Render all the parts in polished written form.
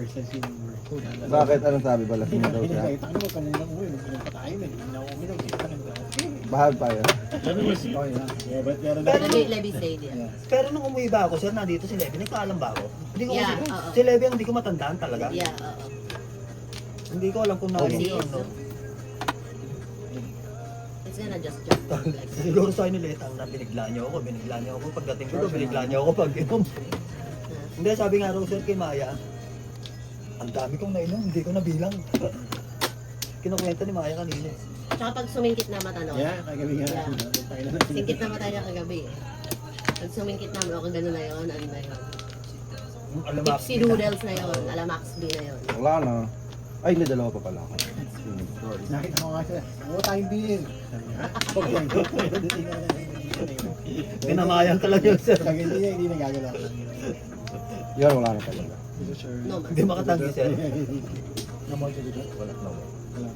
Bakit? Anong sabi ba? Lasing na daw siya? Bahal pa yun. Levi stayed yan. Pero nung umuwi ba ako, sir, nandito si Levi, nagkaalam ba ako? Hindi ko Yeah, kasi, oo. si Levi ang hindi ko matandaan talaga. Yeah, oo. Hindi ko alam kung narinig Yes, yun, no? It's gonna just jump like that. Siguro sa inyo letang na binigla niyo ako. Pagdating ko, binigla niyo ako pag inom. Hindi, sabi nga raw, sir, kay Maya, ang dami kong nainom, hindi ko nabilang. Kinukwenta ni Maya kanina. Tsaka pag sumingkit na mata, no? Yeah, kagabi nga. Yeah. Singkit na mata niya kagabi eh. Pag sumingkit na, ako gano'n na yun, ano na yun. Alamax. Tipsy noodles na yun, Alamax B na yun. Wala na. Ay, hindi, dalawa pa pala ako. Nakita ko nga siya. Oo, tayong bilhin. Huwag yan. Pinamayan ka lang yun, sir. Pag hindi niya, hindi nagagalaw. Yan, wala na talaga. No, man. Hindi makatanggi, sir. Namal siya dito. Wala na. Wala.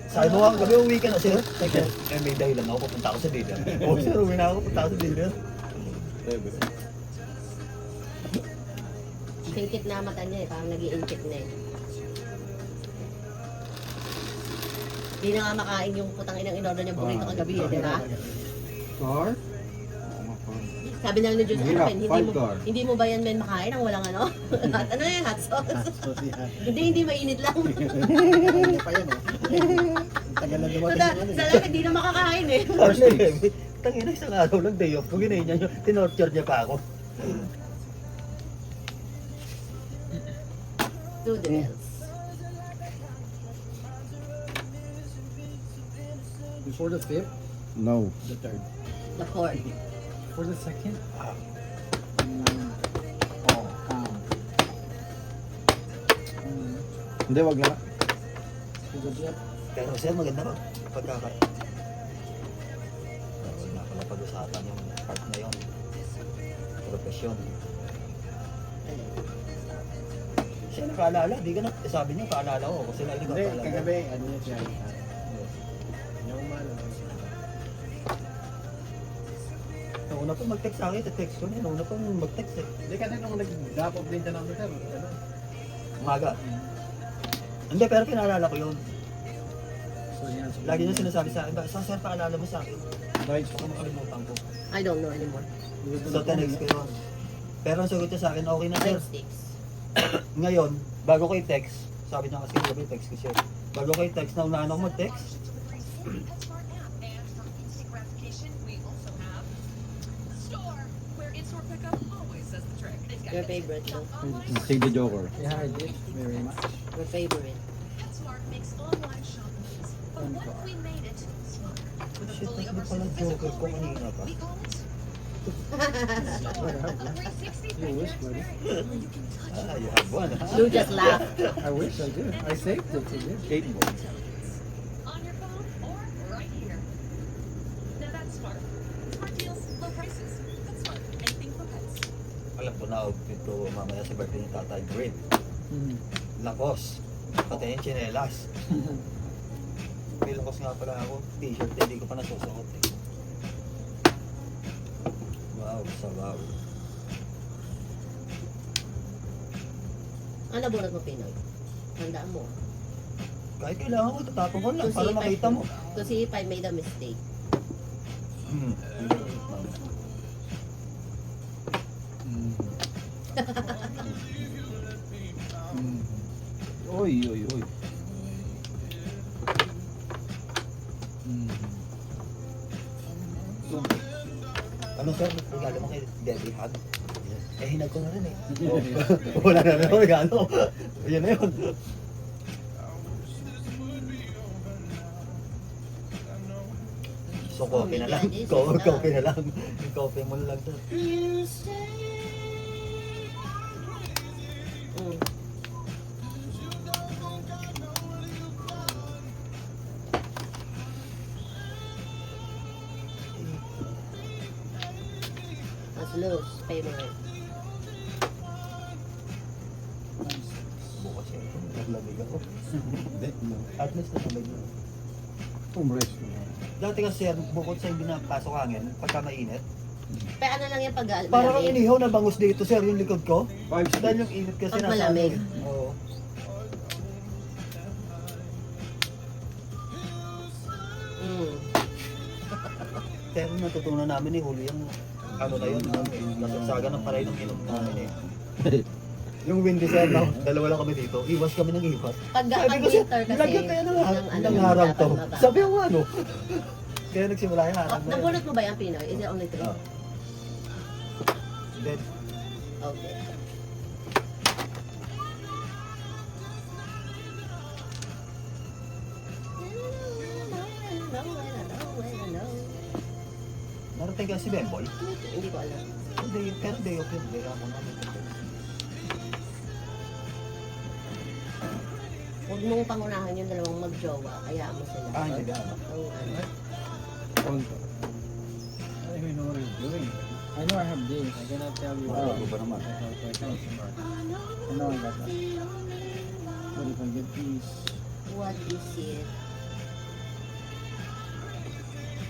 Sabi mo nga, gabi uwi ka na, sir. Sir, may dahilan ako, pupunta ako sa dealer. Oo, sir, uwi na ako, pupunta ako sa dealer. Singkit na mata niya eh, parang nag-i-inchik na eh. Hindi na nga makain yung putang inang in-order niyang burrito kagabi eh, di ba? Car? Sabi na lang ni Diyos, ano, Mahirap, Ben, five car. hindi mo ba yan, Ben, makain ang walang ano? Ano yan, hot sauce? So, siya. Hindi mainit lang. Hindi pa yan, oh. Tagal na dumating Sa yung ano, eh. lahat, hindi na makakain eh. First day, tangina isang araw lang day off. Kung ginahin niya yun, tinorture niya pa ako. Noodles. Before the fifth, No. the third. The fourth. For the second, Ah, Hindi, wag na. for the jet, pero sir, maganda ron. Pagkaka... Huwag na pala pag-usapan yung part na yun. Profesyon. Siya nakaalala, di ka na, sabi niya, paalala ko. Kasi lagi ka hindi, paalala. kagabi, ano niya siya. Yung malo. Nauna pa mag-text sa akin, text ko na. Nauna pa mag-text eh. Hindi kasi nung nag-drop off din siya namin, sir. Ano? Umaga. Hindi, pero pinaalala ko yun. So, yan. So, Lagi niya sinasabi sa akin, sa sir, paalala mo sa akin. Right. Baka makalimutan ko. I don't know anymore. So, text ko yun. Pero ang sagot niya sa akin, okay na sir. Breadsticks. Ngayon, bago ko i-text, sabi niya kasi gabi text ko siya. Bago ko i-text, naunahan ako mag-text. Your favorite, no? Save the Joker. Yeah, I did. Very much. Your favorite. Shit, ano pala joker ko kanina pa? You wish, buddy. Ah, you have one, ha? You just laugh. I wish I did. I saved it. I did. 8 balls. On your phone or right here. Now that's smart. Smart deals, low prices. That's smart. Anything for pets. Alam ko na, outfit ko mamaya sa birthday ni Tatay Green. Mm. Lakos. Pati yung chinelas. May lakos nga pala ako. T-shirt, hindi ko pa nasusuot eh. Wow, sabaw. Ano bunot mo, Pinoy? Tandaan mo. Kahit kailangan ko, tatapon ko lang To para see if makita mo. To see if I made a mistake. Hmm. Oy, oy, oy. Ano sir, regalo mo kay Debbie Hug? Eh, hinag ko na rin eh. Wala na rin ako regalo. Yan na yun. So, coffee na lang. Coffee na lang. Yung coffee mo na lang sir. Mm. Mas loose, favorite. Bukas yun. Naglamig ako. Hindi, no. At least nalamig na. Tumrest ko na. Dati kasi sir, bukod sa hindi napasok hangin, pagka mainit. Pero ano lang yan pag Parang malamig? inihaw na bangus dito sir, yung likod ko. 5 Dahil yung init kasi Pag nasa malamig. ano eh. Oo. Mm. Pero natutunan namin ni Julio yung ano na yun, nasagsagan ng paray ng inom namin eh. Yung windy set, no? Dalawa lang kami dito. Iwas kami ng iwas. Pag Sabi ko winter kasi, lagyan tayo ng ng harang to. mababa. Sabi ko ano? Kaya nagsimula yung harang Oh, na yun. nabunot mo ba yung Pinoy? Is it only 3? Ah. Then, Okay. narating ka si Bemboy? Hindi ko alam. Hindi, pero day off yun. Day off namin. Huwag mong pangunahan yung dalawang magjowa, kaya mo sila. Ah, hindi ba? Ang ano. Konto. I don't even know what he's doing. I know I have this. I cannot tell you. Oh, ba naman? I know I got that. What if I get these? What is it?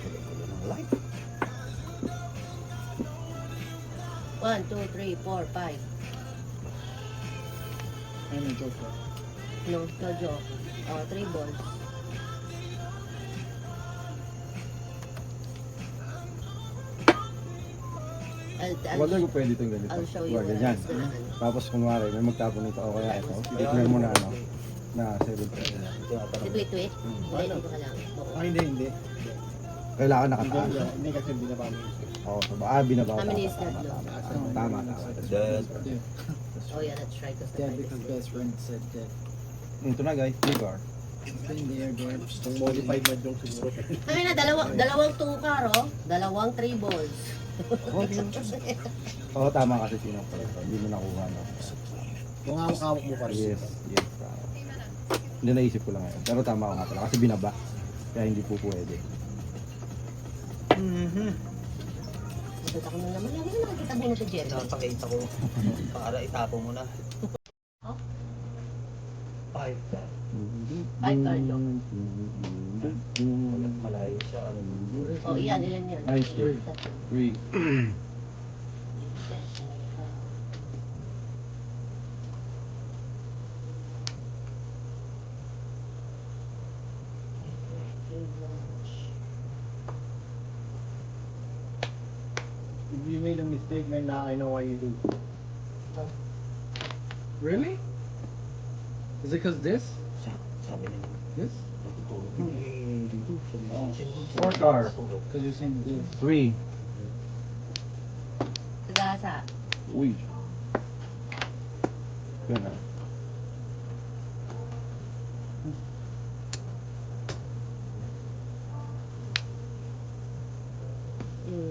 Kulo-kulo ng light. 1, 2, 3, 4, 5. I know Joker. No, no joke. Oh, 3 balls. Wala ko pwede itong ganito. I'll show you Wag, what ganyan. else na ano. Tapos kunwari, may magtapon nito o kaya ito. I-declare mo na ano, na 7 pesos. Si Tweet Tweet? Hindi, dito ka lang. Oo. Ah, hindi. Kailangan Hindi, nakataas. hindi kasi binaba mo. Oo, so binaba ko. How many is that, Tama, no? tama. Then, Oh yeah, that's right. Because Dead because best friend said dead. Ito na guys, Igor. Been there, dead. Ang modified na yung siguro. Ay na, dalawang 2 car, oh. Dalawang 3 balls. Oo, tama kasi sino pa ito. Hindi mo nakuha, no? Kung hawak-hawak mo pa rin. Yes, yes. Tama. Hindi naisip ko lang ngayon. Pero tama ko nga pala. Kasi binaba. Kaya hindi po pwede. Nakita ko na naman. Ano nakikita mo na ito, Jerry? pinapakita ko para itapo mo na. Oh? 5. Ay, Carlo. Malayo siya. Oh, iyan, ilan yan? Ay, sure. 3. If you made a mistake, then now I know why you do. Really? Is it because this? Sabi niya. This? Four car. Because you're saying this. 3. Sagasa. Uy. Ganun.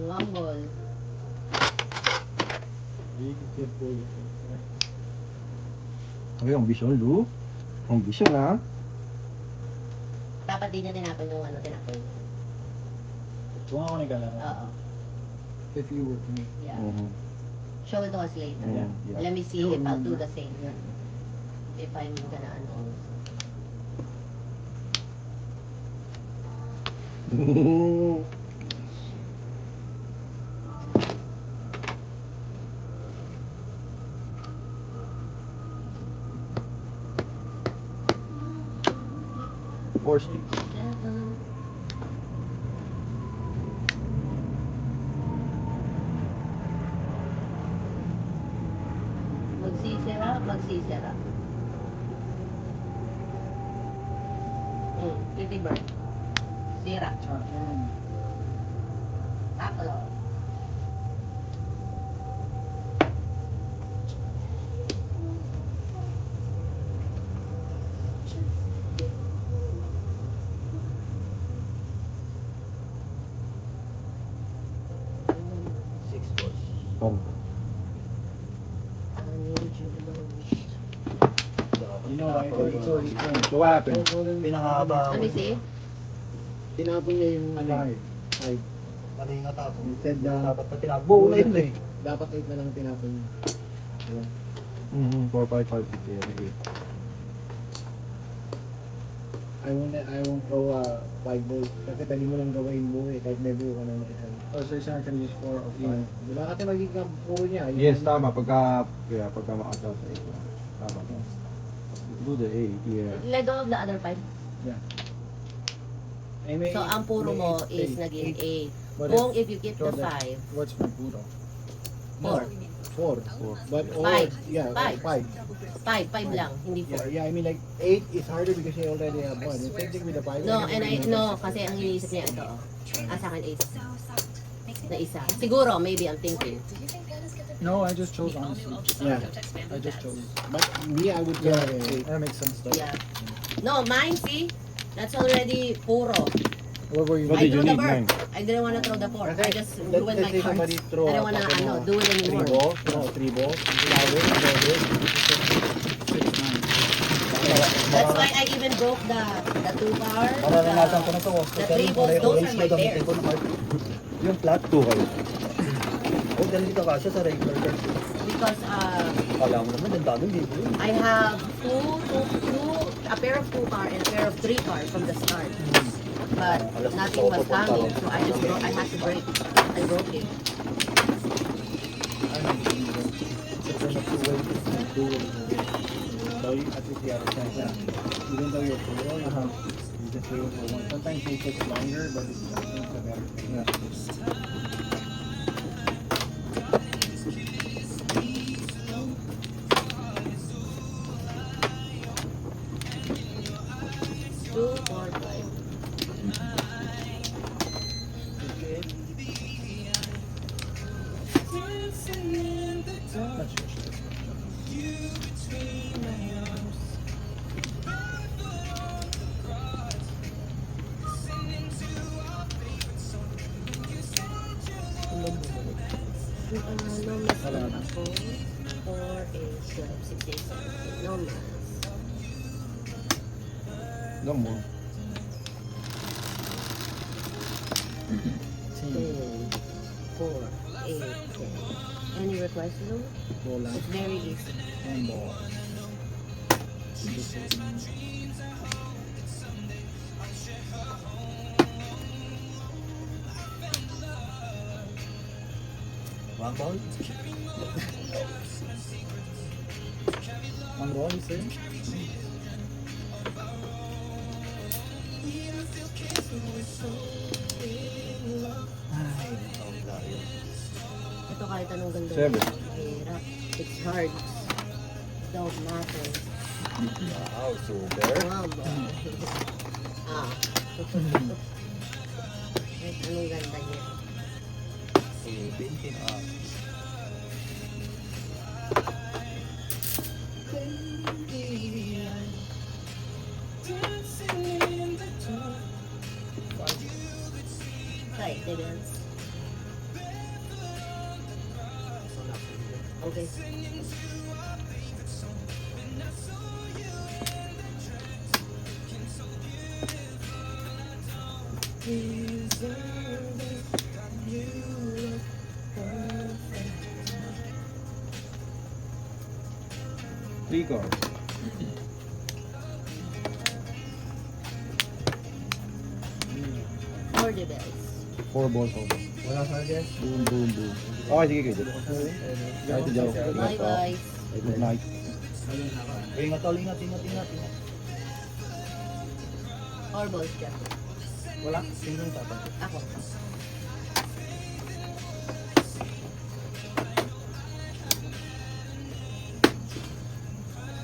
One ball. Ay, ang bisyon, Lu. Ang bisyon, ha? Dapat din niya tinapon yung ano, tinapon. Kung ako nagkalaro. Oo. If you were me. Yeah. Mhm. Show it to us later. Yeah. Let me see if I'll do the same. If I'm gonna ano. Four sticks. Magsisira. 50 bird. Sira. Tatlo. Oh. You know, I so So what happened? Pinakahaba Let me see. tinapon niya yung ano ay Mali nga tapo. instead na Dapat pa tinapos. Buo na yun eh. dapat 8 na lang tinapon niya. 4, 5, 5, 6, 7, 8. I won't throw 5 balls kasi pwede mo lang gawin mo eh kahit never ka na makita. Oh, so you're saying I can use 4 or 5? Diba kasi magiging puro niya. Yes, tama. Pagka makasal sa 8. Tama to. Do the 8, yeah. Let go of the other 5. Yeah. May So, ang puro may mo eight, is naging eight. 8. But Kung if you keep the so that- 5, What's my puro? 4. 4. But Five. yeah, Five. 5. 5 lang, hindi 4. Yeah, I mean like 8 is harder because you already have 1. The same thing with the 5. No, kasi ang iniisip niya ito. Sa akin is na isa. Siguro, maybe I'm thinking. No, I just chose honestly. Yeah, I just chose. but me, I would go 8. That makes sense though. Yeah. No, mine, see? That's already puro. What were you? What I did you threw the need, bird. nine? I didn't want to throw the 4. I just Let- ruined let's my say somebody cards. throw I don't out want like, to do it 3 anymore. balls, no, 3 balls, flower, and That's why I even broke the 2 cards. Mararanasan ko na to. The 3 balls, those are my pairs. Yung flat. 2 kayo. Oh, dahil dito kasya sa regular card. Because Kala mo naman, ang daming libo yun. I have a pair of 2 cards and a pair of 3 cards from the start. But nothing was coming, so I had to break. I broke it. So you, at least you have a chance. Yeah. Even though you're puro, you just wait for 1. Sometimes it takes longer, but it's a better thing. Yeah. Two, four, five. No mas lang ako. 4, 8, 12, 16, 17. No mas. No more. 10, 4, 8, 10. Any request, no? Wala. It's very easy. And ball. One ball? On roll, you say? Ay, ang layo. Ito kahit anong ganda. 7. Mahirap. It's hard. Don't matter. Wow, super. Wow, boy. Ah. Kahit anong ganda niya. 17 up. Right, they dance. Okay. Three cards. Four the bells. 4 balls over. Wala sa akin. Boom, boom, boom. Okay, sige kayo. Kahit ito. Bye bye. Good night. Ingat, tol, ingat, ingat, ingat. Four balls dyan. Wala. Sino yung tapat? Ako.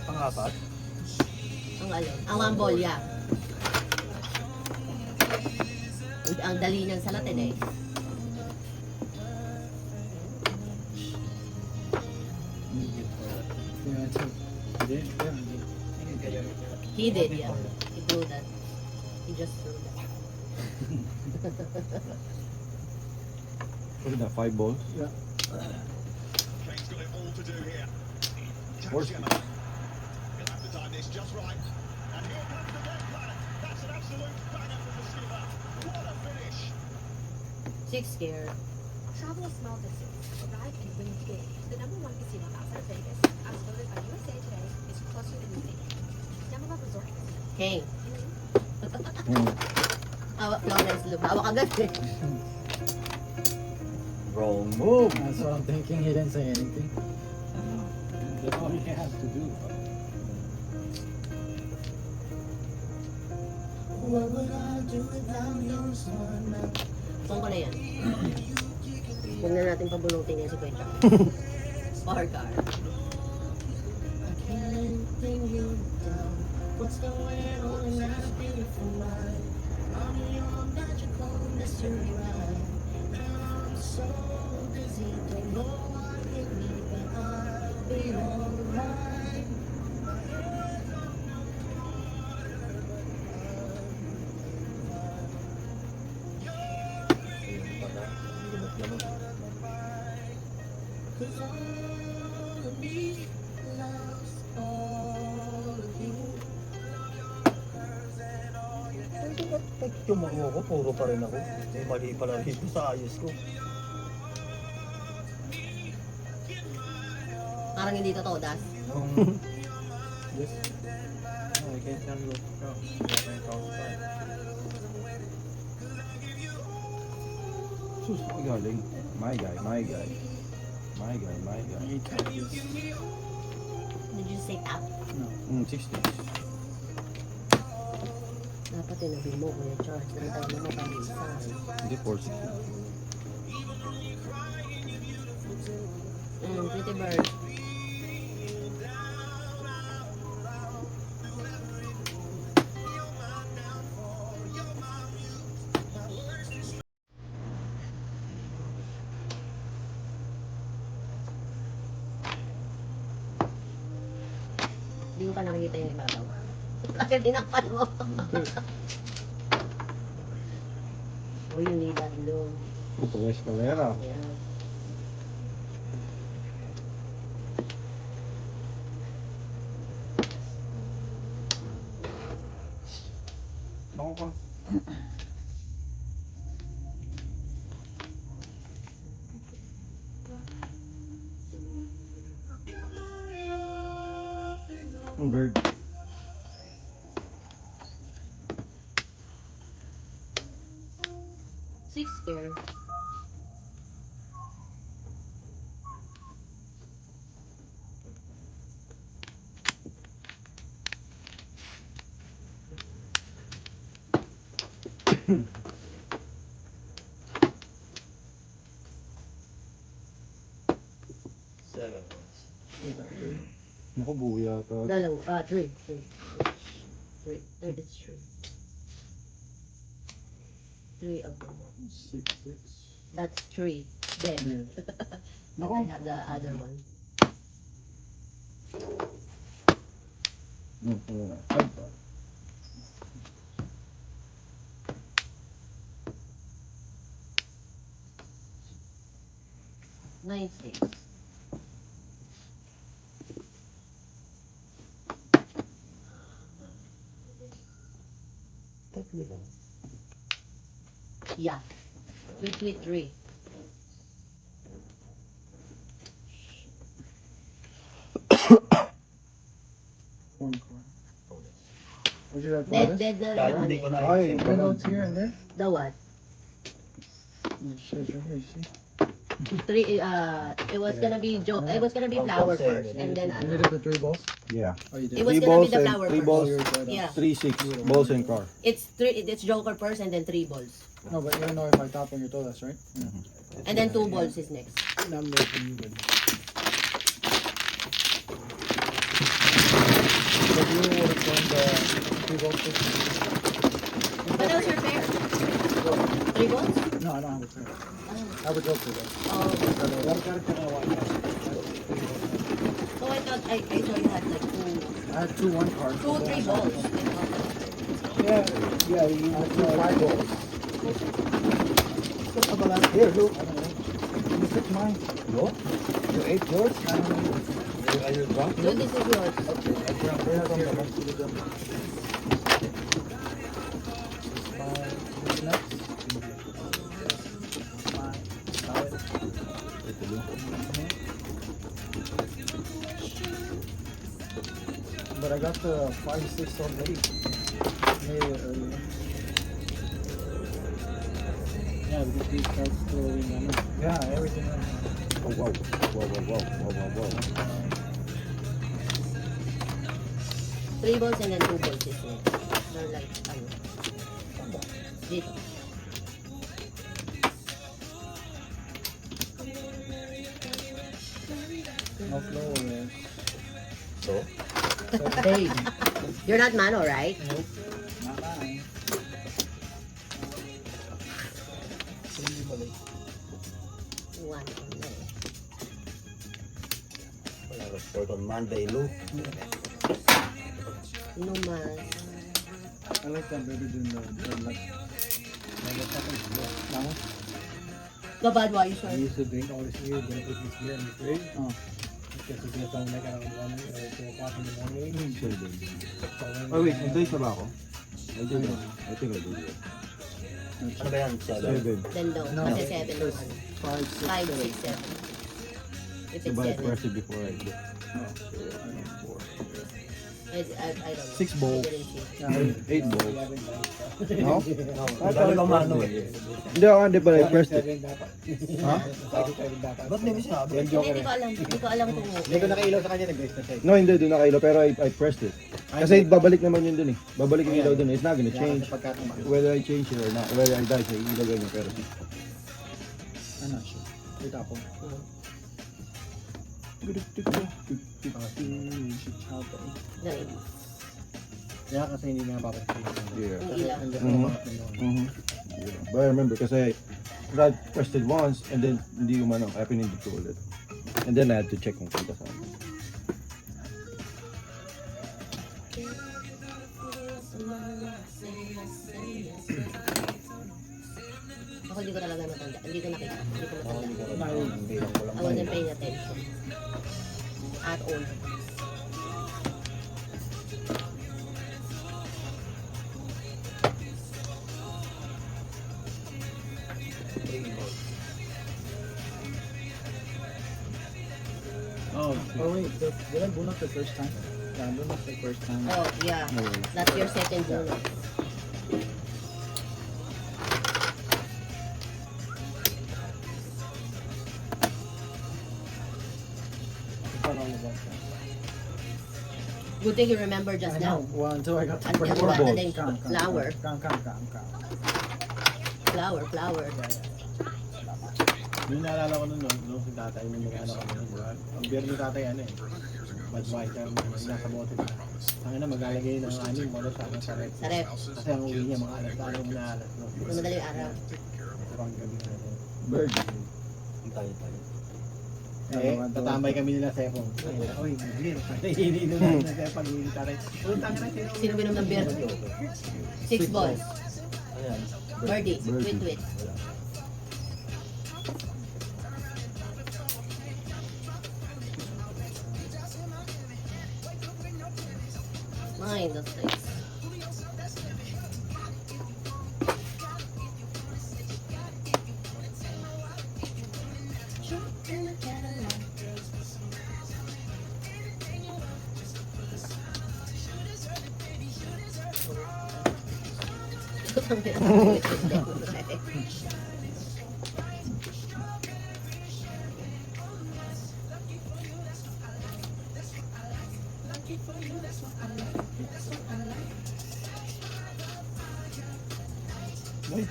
Pang-apat? Ang alin? Ang one ball, yeah. Ang dali niyang salatin eh. Yeah, it's a, yeah, He did, yeah. He threw that. He just threw that. What is that? 5 balls? Kane's got it all to do here. Where's- He'll have to time this just right. And here comes the game plan. That's an absolute banger from the skipper. What a finish. 6 scared. Travel a small distance, arrive and win big. The #1 casino outside of Vegas, as voted by USA Today, is closer than you think. Namaha Resort Casino. King. Hmm. Flawless loop. Hawak agad eh. Wrong move. That's what I'm thinking. He didn't say anything. That's all you have to do. Saan ko na yan? Huwag na natin pabulutin yan si Kwenta. Or car. Pag tumango ko, puro pa rin ako. May mali pala rito sa ayos ko. Parang hindi totoo, Das. This? No, I can't tell you what's from. I can't Sus, ay galing. My guy, my guy. My guy, my guy. I hate how this. Did you say tap? No. 60. Dapat tinabi mo, Kuya Charles. Nantay mo mapalisan. Hindi, 460. Pretty bird. Hindi ko pa nakikita yung ibabaw. Bakit tinakpan mo? O yung nilad doon. Ito guys, kamera. Ayan. Ako ka. Ang bird. Six pair. Seven. Naku, buo yata. Three. Three, that's true. Three of them. 6. That's three. Then, I have the other one. Nine, six. Yeah. 3. One card. Would you like Dead, this? dead na Dahil lang. hindi ko na Ay, The notes here and there? The what? It says right here, you see? Three, it was gonna be flower first, and then You did the 3 balls? Yeah. Oh, you did? it was 3 gonna balls be the and flower 3 first. balls. Yeah, 3, 6 balls and car. it's joker first, and then 3 balls, No, but you don't know if I tap on your toe, that's right? Yeah. and then 2 balls is next. Number from you, good. So you would have done the 3 balls first? What else your pair? 3 balls? No, I don't have a pair. I have a joker though. Oh, One card can I want? so I thought I saw you had like I had 2 1 cards. 2, 3 balls. Yeah, you have 2 5 balls. Here, look. I don't know. You pick mine. Look. You ate yours? Are you drunk? So this is yours. I drank yours on the rest of the day. 5 nuts. 5. Ito lang. But I got the 5, 6 already. Made it earlier. Yeah, because these cards still in them. Yeah, everything. Oh, wow. Wow. 3 balls and then 2 balls is next. They're like, ano. Dito. No flow eh. So, Hey, You're not Mano, right? nakain. Hindi pala. One. wala ka sport on Monday, Lou. No mas. I like that better than the like Babad, why you I sure? used to drink all this beer, then I put this beer in the fridge. Because it's gonna sound like around 1 or 2 o'clock in the morning. Sure din. So when Oh wait, nag-date na ba ako? I did not. I think I did. Ano ba yan? 7? 7. Then no. No. Kasi 7 yung ano. 5, 6, 5, 6, 7. If it's Diba I 7, pressed it before I did. I don't know. 6 bowl. I didn't see. 8 balls. No? Dali kang mano eh. Hindi ako, hindi pala. I pressed it. Ha? Ba't hindi mo sinabi? Hindi ko alam. Hindi ko alam kung... Hindi ko nakailaw sa kanya, nag-guys na siya. No, hindi. Doon nakailo. Pero I pressed it. Kasi babalik naman yun dun eh. Babalik yung ilaw dun. It's not gonna change. Whether I change it or not. Whether I die sa ilaw ganyan. Pero Ano siya? Wait ako. Dahil. Kaya kasi hindi na papasok. yeah. Yung ilaw. Mhm. Yeah. But I remember kasi I pressed it once and then hindi umano. I pinindot ko ulit. And then I had to check kung kita saan. Ako hindi ko talaga matanda. Hindi ko nakita. Hindi ko matanda. Hindi lang ko lang. I wasn't paying attention. At all. Oh wait, did I bonus the first time? Yeah, bonus the first time. Oh, yeah. That's your second bonus. Parang about that. Good thing you remember just I know. now. 1, 2, I got Ang Four bata balls. din. Flower. Flower, flower. Yung naalala ko nun, no, si tatay, may ano kami nun, diba? Ang beer ni tatay, ano eh, Budweiser, nasa bote pa. Ang ina, maglalagay ng anim mo sa rep. Sa rep. Kasi ang uwi niya, mga alas, lalo na alas, no? Yung madaling araw. Parang gabi na. Bird. Tayo. Eh, tatambay kami nila sa Epong. Uy, beer. Iniinom namin na sa Epong, hindi tatay. Utang na sino. Sino binom ng beer? 6 balls. Ayan. Birdie. Birdie. Wait. Mine, those things. Uy.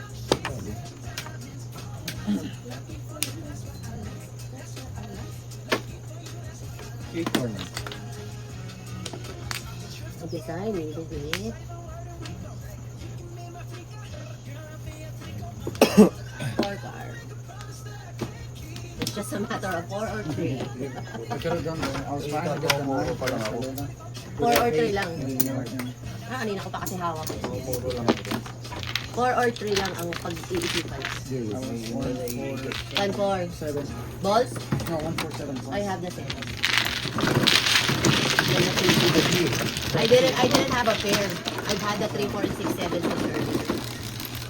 8 Umpisa, hindi ko bit. 4 car. It's just a matter of 4 or 3. I could have done that. I was trying to get the money for Barcelona. 4 or 3 lang. Hindi niya yan. Kanina ko pa kasi hawak ko. Puro lang ako. 4 or 3 lang ang pag-iisipan. I was 1, 4. 7. Balls? No, 147. I have the 7. I didn't have a pair. I've had the 3, 4, 6, 7 since earlier.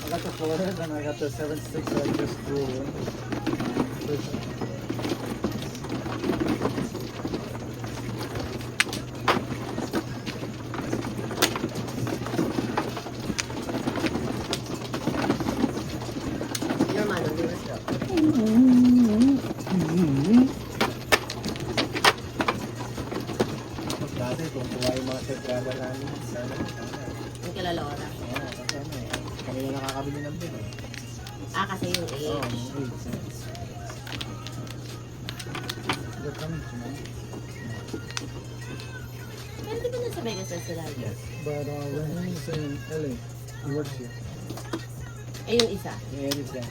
I got the 4, then I got the 7, 6, so I just threw away. Your man, on yours. Dati, kung kuha yung mga set-gather namin, sana. Yung kilala ko na. Oo, kasama eh. Kami na nakakabili ng bill. Ah, kasi yung Oo, age. 8 cents. They're coming tonight. Pero di ba nasa Vegas na sila? Yes. But when he's in LA, he works here. Eh, yung isa. Yeah, Eric then.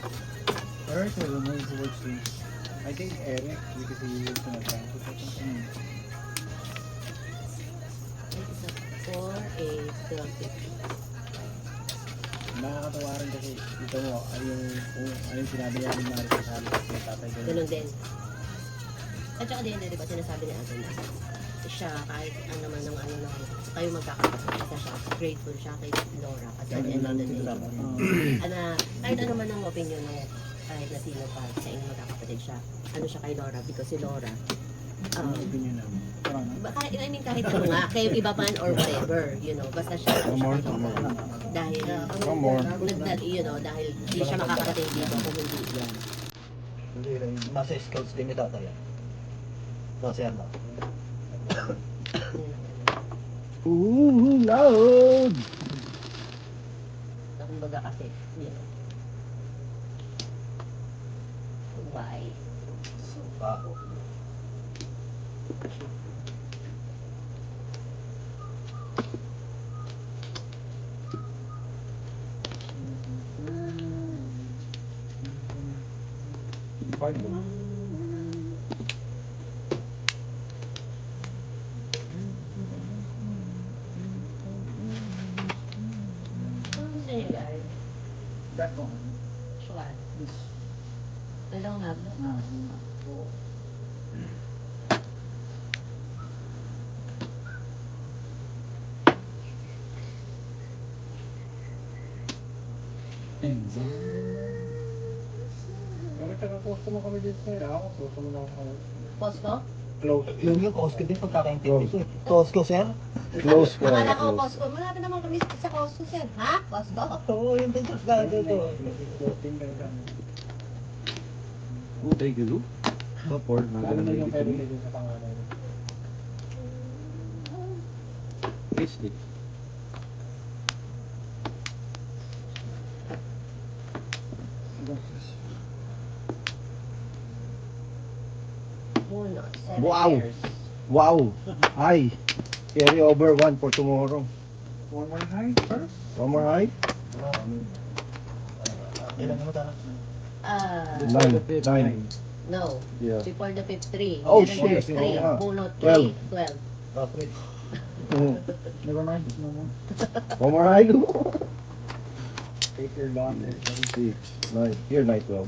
Eric is the one who works here. I think Eric, because he works in a bank or something. Yung isa 4, 8, 12, 15. Nakakatawa rin kasi ito mo, ay yung sinabi niya ni Maris sa halos yung tatay ko. Ganun din. At saka din, di ba sinasabi ni Ate na siya kahit ano naman ng ano na kayo magkakapatid, basta siya grateful siya kay Laura kasi at the end of the day kahit ano man ang opinion ng kahit na sino pa sa inyo magkakapatid siya, ano siya kay Laura because si Laura Opinion namin. kahit, I mean, kahit ano nga kayo iba man or whatever, you know, basta siya ano siya kay Laura dahil Come on. you know, dahil di siya makakarating dito kung hindi yan. Hindi rin. Nasa scouts din ni tatay yan. Nasa yan ba? Ooh, loud! Kumbaga kasi, you know, why? Bago. Hindi guys, Back on. sure. I don't have Bakit nakakusto mo kami dito sa'yo? Ako, gusto mo lang ako. Costco? Close. Yung Costco din pagkakaintindi ko eh. Costco, sir? Close ko. Akala ko Close. Costco. Malapit naman kami sa Costco, sir. Ha? Costco? Oo, yung din sa dito. Floating kayo dyan. Oh, thank you, Lou. Support. Lalo na yung pwede kayo sa pangalan. Payslip. Muna. 7 Wow. years. Wow! Hi! Carry over 1 for tomorrow. One more high first? One more high? Ilan mo tala? 9. No. Yeah. Before the 5-3. Oh, 7 years, shit. 3. Oo nga. Bunot 12. 3. 12. Okay. Never mind, no more. One more high, Lou? Take your long. 6, 9. Here, 9, 12.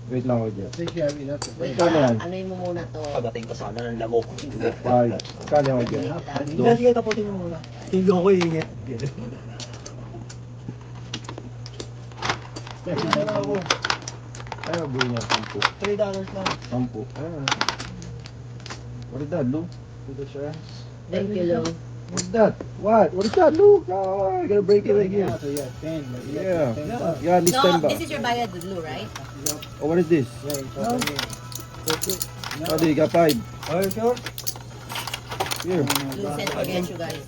Wait lang ako dyan. I think you have enough to Wait pay. Kano yan? Anoy mo muna to. Pagdating ka sana ng lamok. 5. Kano ako dyan? Wait lang. Hindi, sige, taputin mo muna. Hindi ako iingit. Ano na ako? Ay, mabuhay niya. 10. $3 lang. 10. Ah. What is that, Lou? With insurance? Thank you, Lo. What's that? What? What is that, Lou? No, I gotta break it right Yeah, here. so yeah, 10. Like, you Yeah. have to 10 bucks. Yeah, this 10 No, baht. this is your bayad, Lu, right? Oh, what is this? Yeah, it's over here. Take it. Oh, they got 5. Are you sure? Here. Lu sent against you guys.